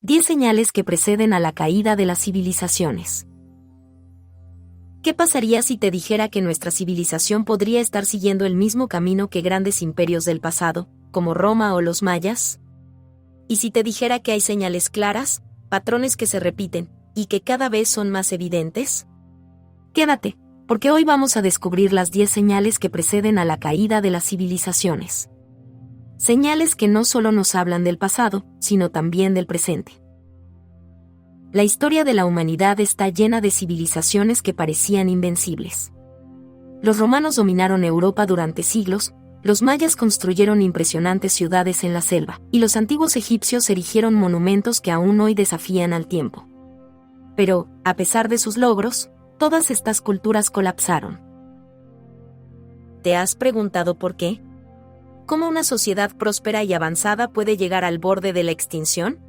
10 señales que preceden a la caída de las civilizaciones. ¿Qué pasaría si te dijera que nuestra civilización podría estar siguiendo el mismo camino que grandes imperios del pasado, como Roma o los mayas? ¿Y si te dijera que hay señales claras, patrones que se repiten, y que cada vez son más evidentes? Quédate, porque hoy vamos a descubrir las 10 señales que preceden a la caída de las civilizaciones. Señales que no solo nos hablan del pasado, sino también del presente. La historia de la humanidad está llena de civilizaciones que parecían invencibles. Los romanos dominaron Europa durante siglos, los mayas construyeron impresionantes ciudades en la selva, y los antiguos egipcios erigieron monumentos que aún hoy desafían al tiempo. Pero, a pesar de sus logros, todas estas culturas colapsaron. ¿Te has preguntado por qué? ¿Cómo una sociedad próspera y avanzada puede llegar al borde de la extinción?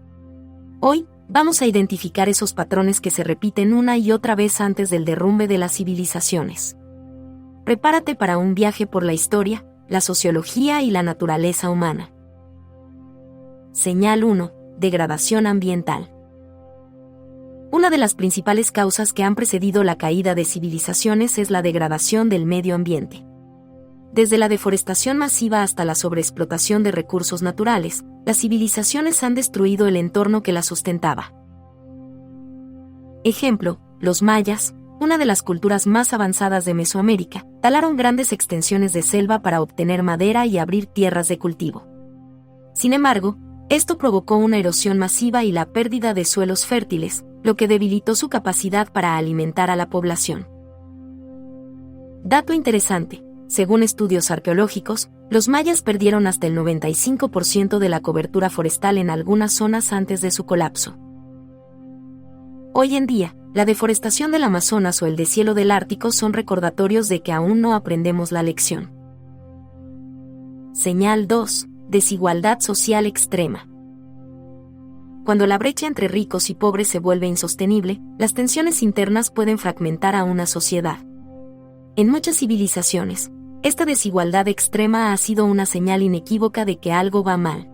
Hoy, vamos a identificar esos patrones que se repiten una y otra vez antes del derrumbe de las civilizaciones. Prepárate para un viaje por la historia, la sociología y la naturaleza humana. Señal 1. Degradación ambiental. Una de las principales causas que han precedido la caída de civilizaciones es la degradación del medio ambiente. Desde la deforestación masiva hasta la sobreexplotación de recursos naturales, las civilizaciones han destruido el entorno que las sustentaba. Ejemplo, los mayas, una de las culturas más avanzadas de Mesoamérica, talaron grandes extensiones de selva para obtener madera y abrir tierras de cultivo. Sin embargo, esto provocó una erosión masiva y la pérdida de suelos fértiles, lo que debilitó su capacidad para alimentar a la población. Dato interesante. Según estudios arqueológicos, los mayas perdieron hasta el 95% de la cobertura forestal en algunas zonas antes de su colapso. Hoy en día, la deforestación del Amazonas o el deshielo del Ártico son recordatorios de que aún no aprendemos la lección. Señal 2. Desigualdad social extrema. Cuando la brecha entre ricos y pobres se vuelve insostenible, las tensiones internas pueden fragmentar a una sociedad. En muchas civilizaciones, esta desigualdad extrema ha sido una señal inequívoca de que algo va mal.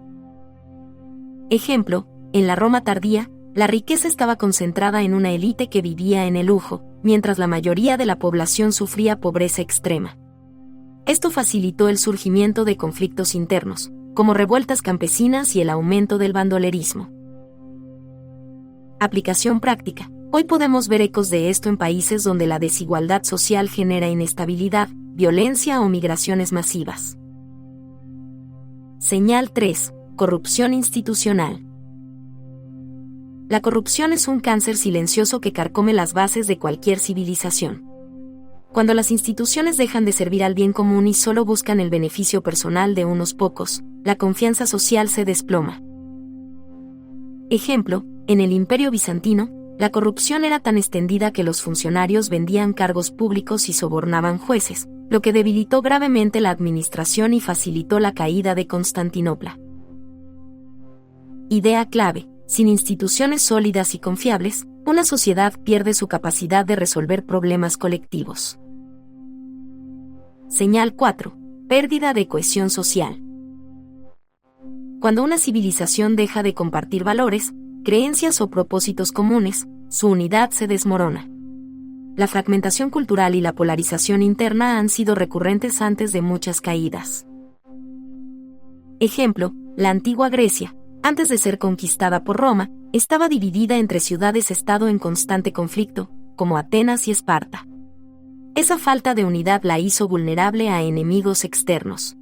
Ejemplo, en la Roma tardía, la riqueza estaba concentrada en una élite que vivía en el lujo, mientras la mayoría de la población sufría pobreza extrema. Esto facilitó el surgimiento de conflictos internos, como revueltas campesinas y el aumento del bandolerismo. Aplicación práctica. Hoy podemos ver ecos de esto en países donde la desigualdad social genera inestabilidad, violencia o migraciones masivas. Señal 3. Corrupción institucional. La corrupción es un cáncer silencioso que carcome las bases de cualquier civilización. Cuando las instituciones dejan de servir al bien común y solo buscan el beneficio personal de unos pocos, la confianza social se desploma. Ejemplo, en el Imperio Bizantino, la corrupción era tan extendida que los funcionarios vendían cargos públicos y sobornaban jueces, lo que debilitó gravemente la administración y facilitó la caída de Constantinopla. Idea clave: sin instituciones sólidas y confiables, una sociedad pierde su capacidad de resolver problemas colectivos. Señal 4. Pérdida de cohesión social. Cuando una civilización deja de compartir valores, creencias o propósitos comunes, su unidad se desmorona. La fragmentación cultural y la polarización interna han sido recurrentes antes de muchas caídas. Ejemplo, la antigua Grecia, antes de ser conquistada por Roma, estaba dividida entre ciudades-estado en constante conflicto, como Atenas y Esparta. Esa falta de unidad la hizo vulnerable a enemigos externos.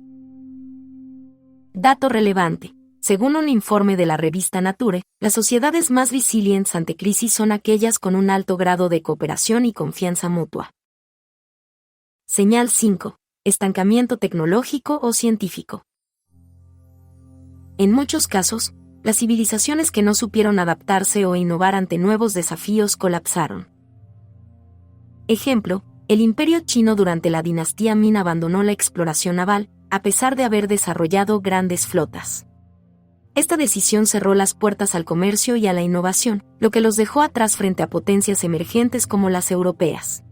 Dato relevante. Según un informe de la revista Nature, las sociedades más resilientes ante crisis son aquellas con un alto grado de cooperación y confianza mutua. Señal 5. Estancamiento tecnológico o científico. En muchos casos, las civilizaciones que no supieron adaptarse o innovar ante nuevos desafíos colapsaron. Ejemplo, el Imperio Chino durante la dinastía Ming abandonó la exploración naval, a pesar de haber desarrollado grandes flotas. Esta decisión cerró las puertas al comercio y a la innovación, lo que los dejó atrás frente a potencias emergentes como las europeas.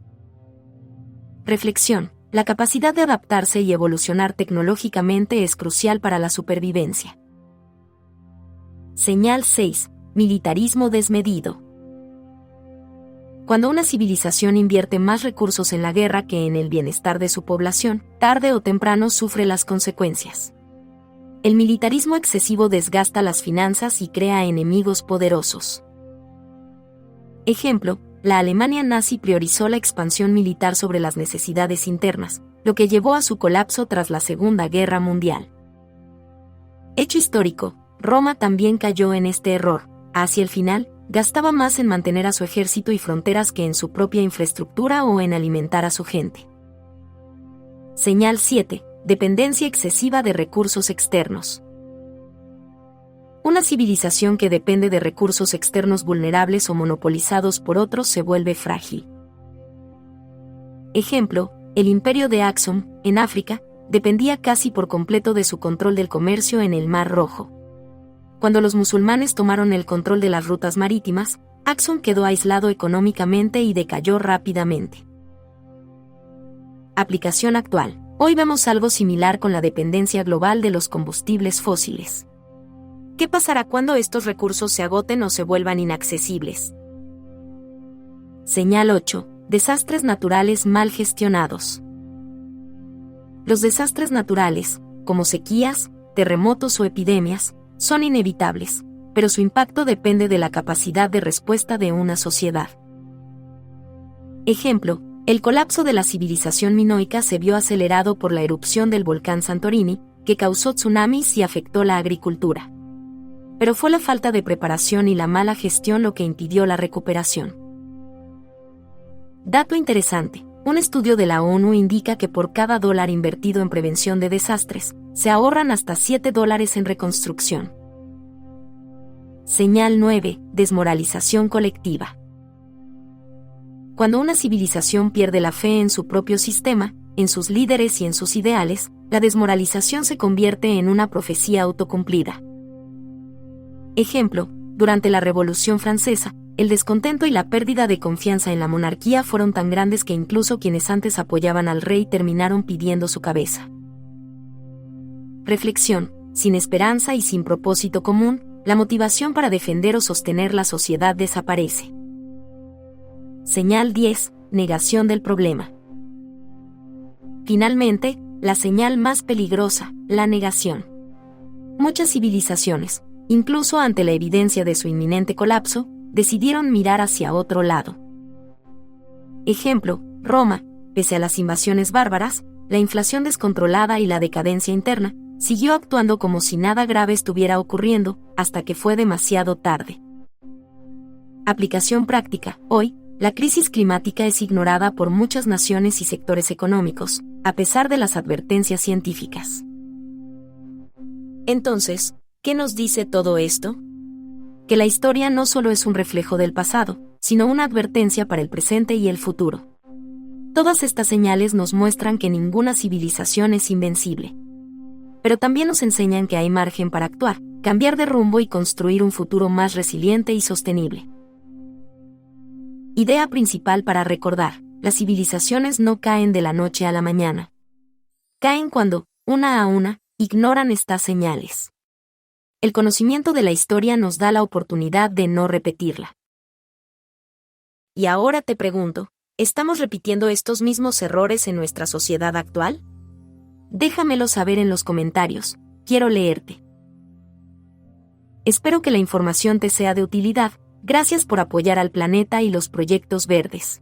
Reflexión: la capacidad de adaptarse y evolucionar tecnológicamente es crucial para la supervivencia. Señal 6. Militarismo desmedido. Cuando una civilización invierte más recursos en la guerra que en el bienestar de su población, tarde o temprano sufre las consecuencias. El militarismo excesivo desgasta las finanzas y crea enemigos poderosos. Ejemplo, la Alemania nazi priorizó la expansión militar sobre las necesidades internas, lo que llevó a su colapso tras la Segunda Guerra Mundial. Hecho histórico, Roma también cayó en este error. Hacia el final, gastaba más en mantener a su ejército y fronteras que en su propia infraestructura o en alimentar a su gente. Señal 7. Dependencia excesiva de recursos externos. Una civilización que depende de recursos externos vulnerables o monopolizados por otros se vuelve frágil. Ejemplo, el imperio de Aksum, en África, dependía casi por completo de su control del comercio en el Mar Rojo. Cuando los musulmanes tomaron el control de las rutas marítimas, Aksum quedó aislado económicamente y decayó rápidamente. Aplicación actual. Hoy vemos algo similar con la dependencia global de los combustibles fósiles. ¿Qué pasará cuando estos recursos se agoten o se vuelvan inaccesibles? Señal 8. Desastres naturales mal gestionados. Los desastres naturales, como sequías, terremotos o epidemias, son inevitables, pero su impacto depende de la capacidad de respuesta de una sociedad. Ejemplo, el colapso de la civilización minoica se vio acelerado por la erupción del volcán Santorini, que causó tsunamis y afectó la agricultura. Pero fue la falta de preparación y la mala gestión lo que impidió la recuperación. Dato interesante. Un estudio de la ONU indica que por cada $1 invertido en prevención de desastres, se ahorran hasta $7 en reconstrucción. Señal 9. Desmoralización colectiva. Cuando una civilización pierde la fe en su propio sistema, en sus líderes y en sus ideales, la desmoralización se convierte en una profecía autocumplida. Ejemplo, durante la Revolución Francesa, el descontento y la pérdida de confianza en la monarquía fueron tan grandes que incluso quienes antes apoyaban al rey terminaron pidiendo su cabeza. Reflexión. Sin esperanza y sin propósito común, la motivación para defender o sostener la sociedad desaparece. Señal 10. Negación del problema. Finalmente, la señal más peligrosa, la negación. Muchas civilizaciones, incluso ante la evidencia de su inminente colapso, decidieron mirar hacia otro lado. Ejemplo, Roma, pese a las invasiones bárbaras, la inflación descontrolada y la decadencia interna, siguió actuando como si nada grave estuviera ocurriendo, hasta que fue demasiado tarde. Aplicación práctica. Hoy, la crisis climática es ignorada por muchas naciones y sectores económicos, a pesar de las advertencias científicas. Entonces, ¿qué nos dice todo esto? Que la historia no solo es un reflejo del pasado, sino una advertencia para el presente y el futuro. Todas estas señales nos muestran que ninguna civilización es invencible. Pero también nos enseñan que hay margen para actuar, cambiar de rumbo y construir un futuro más resiliente y sostenible. Idea principal para recordar: las civilizaciones no caen de la noche a la mañana. Caen cuando, una a una, ignoran estas señales. El conocimiento de la historia nos da la oportunidad de no repetirla. Y ahora te pregunto, ¿estamos repitiendo estos mismos errores en nuestra sociedad actual? Déjamelo saber en los comentarios, quiero leerte. Espero que la información te sea de utilidad. Gracias por apoyar al planeta y los proyectos verdes.